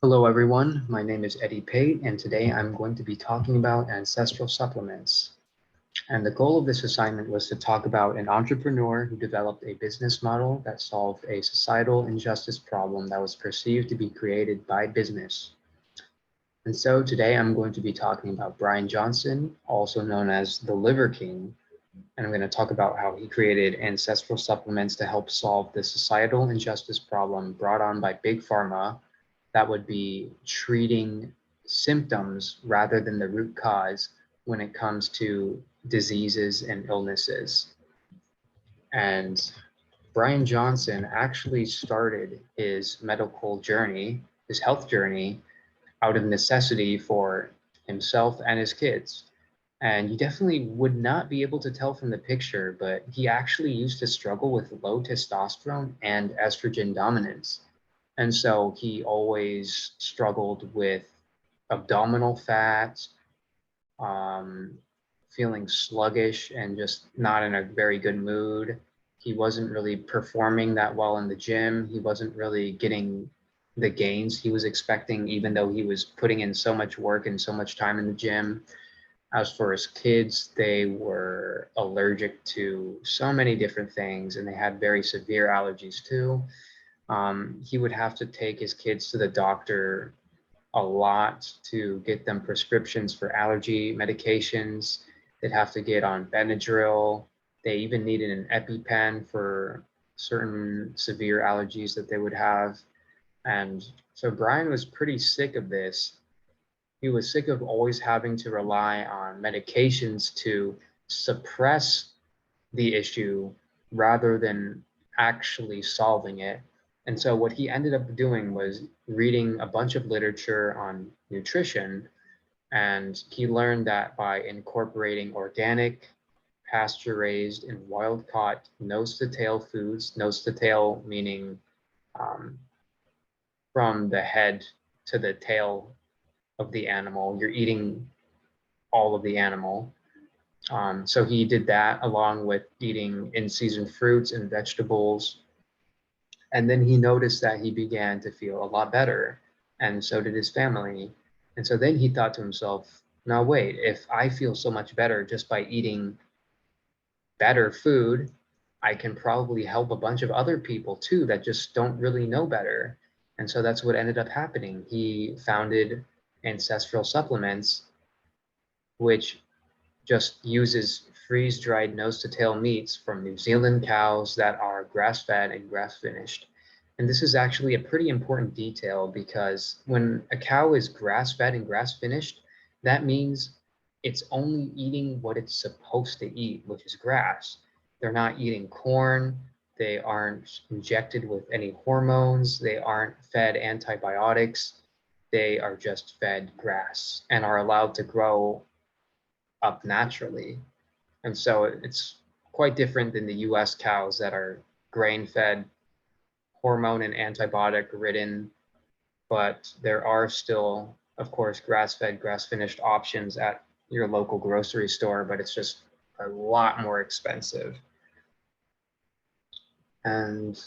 Hello everyone, my name is Eddie Pate and today I'm going to be talking about ancestral supplements. And the goal of this assignment was to talk about an entrepreneur who developed a business model that solved a societal injustice problem that was perceived to be created by business. And so today I'm going to be talking about Brian Johnson, also known as the Liver King, and I'm going to talk about how he created ancestral supplements to help solve the societal injustice problem brought on by Big Pharma that would be treating symptoms rather than the root cause when it comes to diseases and illnesses. And Brian Johnson actually started his medical journey, his health journey, out of necessity for himself and his kids. And you definitely would not be able to tell from the picture, but he actually used to struggle with low testosterone and estrogen dominance. And so he always struggled with abdominal fat, um, feeling sluggish and just not in a very good mood. He wasn't really performing that well in the gym. He wasn't really getting the gains he was expecting, even though he was putting in so much work and so much time in the gym. As for his kids, they were allergic to so many different things and they had very severe allergies too. He would have to take his kids to the doctor a lot to get them prescriptions for allergy medications. They'd have to get on Benadryl. They even needed an EpiPen for certain severe allergies that they would have. And so Brian was pretty sick of this. He was sick of always having to rely on medications to suppress the issue rather than actually solving it. And so what he ended up doing was reading a bunch of literature on nutrition, and he learned that by incorporating organic, pasture raised, and wild caught nose to tail foods, nose to tail meaning um, from the head to the tail of the animal, you're eating all of the animal. So he did that along with eating in-season fruits and vegetables. And then he noticed that he began to feel a lot better, and so did his family. And so then he thought to himself, now wait, if I feel so much better just by eating better food, I can probably help a bunch of other people too that just don't really know better. And so that's what ended up happening. He founded Ancestral Supplements, which just uses freeze-dried nose-to-tail meats from New Zealand cows that are grass-fed and grass-finished. And this is actually a pretty important detail because when a cow is grass-fed and grass-finished, that means it's only eating what it's supposed to eat, which is grass. They're not eating corn. They aren't injected with any hormones. They aren't fed antibiotics. They are just fed grass and are allowed to grow up naturally. And so it's quite different than the US cows that are grain fed, hormone and antibiotic ridden, but there are still, of course, grass fed, grass finished options at your local grocery store, but it's just a lot more expensive. And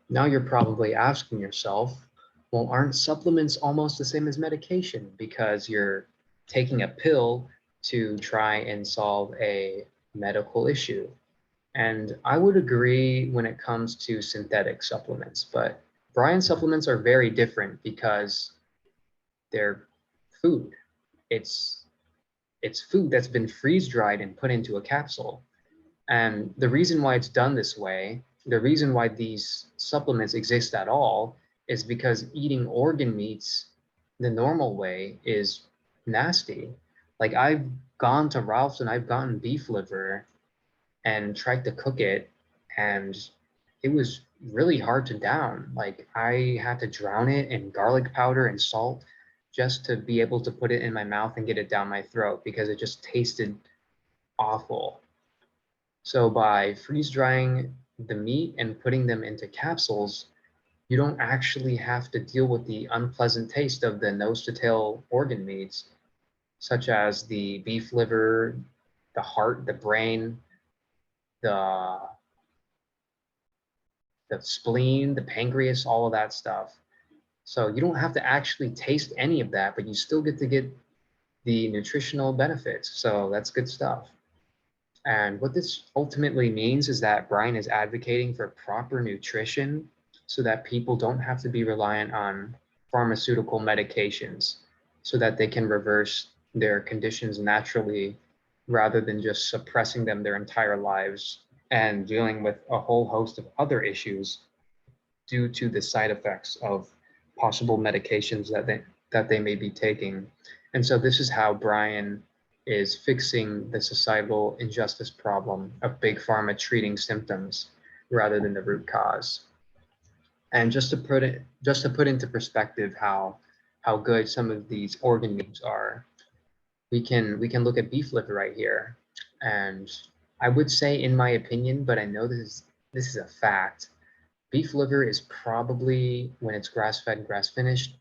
now you're probably asking yourself, well, aren't supplements almost the same as medication because you're taking a pill to try and solve a medical issue? And I would agree when it comes to synthetic supplements, but Brian supplements are very different because they're food. It's it's food that's been freeze dried and put into a capsule. And the reason why it's done this way, the reason why these supplements exist at all, is because eating organ meats the normal way is nasty. Like I've gone to Ralph's and I've gotten beef liver and tried to cook it, and it was really hard to down. Like I had to drown it in garlic powder and salt just to be able to put it in my mouth and get it down my throat because it just tasted awful. So by freeze drying the meat and putting them into capsules, you don't actually have to deal with the unpleasant taste of the nose to tail organ meats, such as the beef liver, the heart, the brain, the the spleen, the pancreas, all of that stuff. So you don't have to actually taste any of that, but you still get to get the nutritional benefits. So that's good stuff. And what this ultimately means is that Brian is advocating for proper nutrition so that people don't have to be reliant on pharmaceutical medications so that they can reverse their conditions naturally rather than just suppressing them their entire lives and dealing with a whole host of other issues due to the side effects of possible medications that they may be taking. And so this is how Brian is fixing the societal injustice problem of big pharma treating symptoms rather than the root cause. And just to put into perspective how good some of these organ meats are, we can look at beef liver right here. And I would say, in my opinion, but I know this is a fact, beef liver is probably, when it's grass-fed, grass-finished,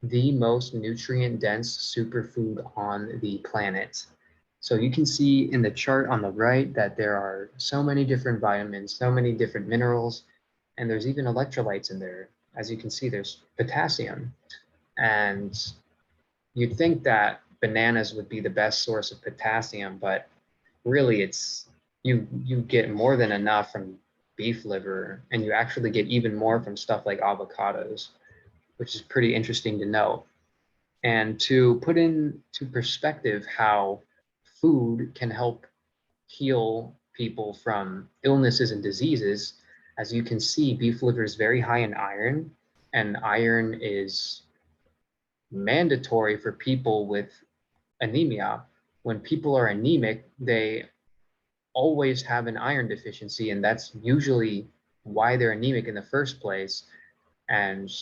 the most nutrient-dense superfood on the planet. So you can see in the chart on the right that there are so many different vitamins, so many different minerals, and there's even electrolytes in there. As you can see, there's potassium. And you'd think that bananas would be the best source of potassium, but really it's you get more than enough from beef liver, and you actually get even more from stuff like avocados, which is pretty interesting to know. And to put into perspective how food can help heal people from illnesses and diseases, as you can see, beef liver is very high in iron, and iron is mandatory for people with anemia. When people are anemic, they always have an iron deficiency, and that's usually why they're anemic in the first place. And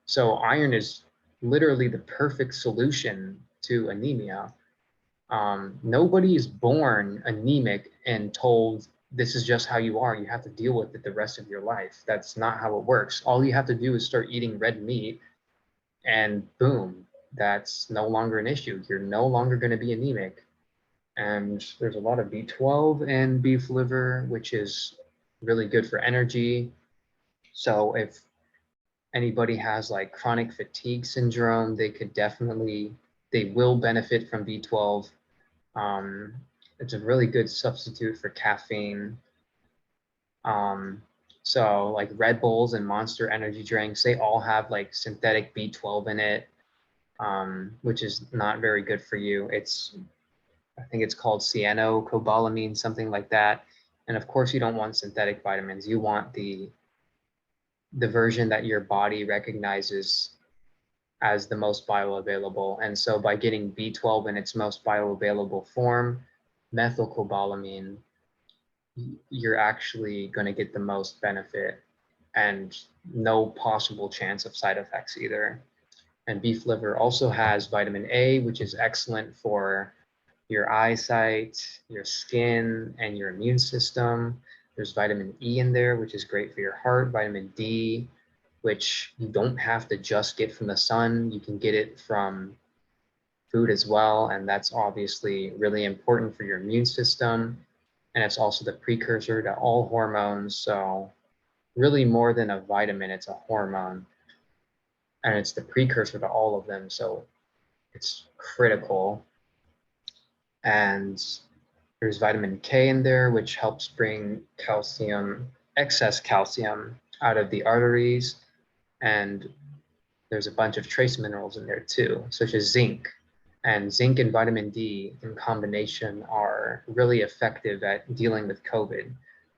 so iron is literally the perfect solution to anemia. Nobody is born anemic and told this is just how you are. You have to deal with it the rest of your life. That's not how it works. All you have to do is start eating red meat, and boom, that's no longer an issue. You're no longer going to be anemic. And there's a lot of B12 in beef liver, which is really good for energy. So if anybody has like chronic fatigue syndrome, they will benefit from B12. It's a really good substitute for caffeine. So like Red Bulls and Monster energy drinks, they all have like synthetic B12 in it, which is not very good for you. I think it's called cyanocobalamin, something like that. And of course, you don't want synthetic vitamins. You want the version that your body recognizes as the most bioavailable. And so by getting B12 in its most bioavailable form, methylcobalamin, you're actually going to get the most benefit and no possible chance of side effects either. And beef liver also has vitamin A, which is excellent for your eyesight, your skin, and your immune system. There's vitamin E in there, which is great for your heart. Vitamin D, which you don't have to just get from the sun. You can get it from food as well. And that's obviously really important for your immune system. And it's also the precursor to all hormones. So really more than a vitamin, it's a hormone. And it's the precursor to all of them. So it's critical. And there's vitamin K in there, which helps bring excess calcium out of the arteries. And there's a bunch of trace minerals in there too, such as zinc. And zinc and vitamin D in combination are really effective at dealing with COVID.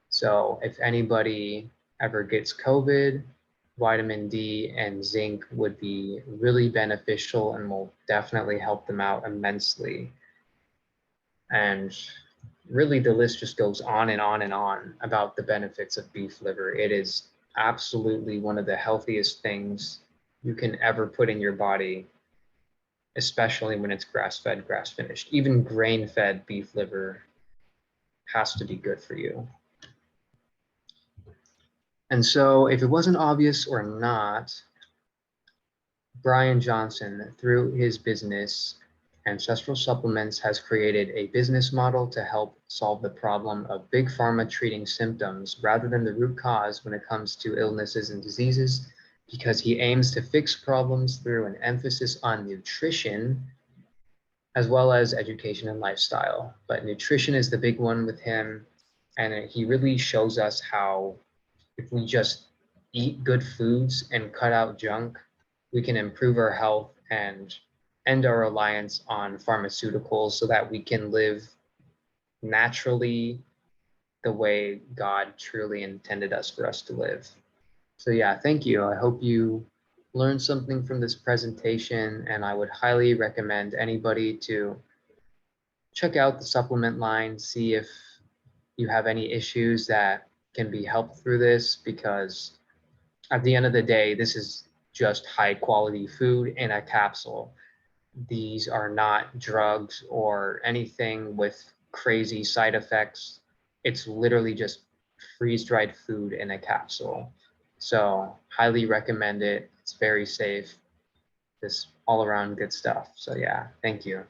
So if anybody ever gets COVID, vitamin D and zinc would be really beneficial and will definitely help them out immensely. And really, the list just goes on and on and on about the benefits of beef liver. It is absolutely one of the healthiest things you can ever put in your body, especially when it's grass-fed, grass-finished. Even grain-fed beef liver has to be good for you. And so if it wasn't obvious or not, Brian Johnson, through his business, Ancestral Supplements, has created a business model to help solve the problem of big pharma treating symptoms rather than the root cause when it comes to illnesses and diseases. because he aims to fix problems through an emphasis on nutrition as well as education and lifestyle. But nutrition is the big one with him. And he really shows us how if we just eat good foods and cut out junk, we can improve our health and end our reliance on pharmaceuticals so that we can live naturally the way God truly intended us for us to live. So yeah, thank you. I hope you learned something from this presentation, and I would highly recommend anybody to check out the supplement line, see if you have any issues that can be helped through this, because at the end of the day, this is just high quality food in a capsule. These are not drugs or anything with crazy side effects. It's literally just freeze-dried food in a capsule. So highly recommend it. It's very safe. Just all around good stuff. So yeah, thank you.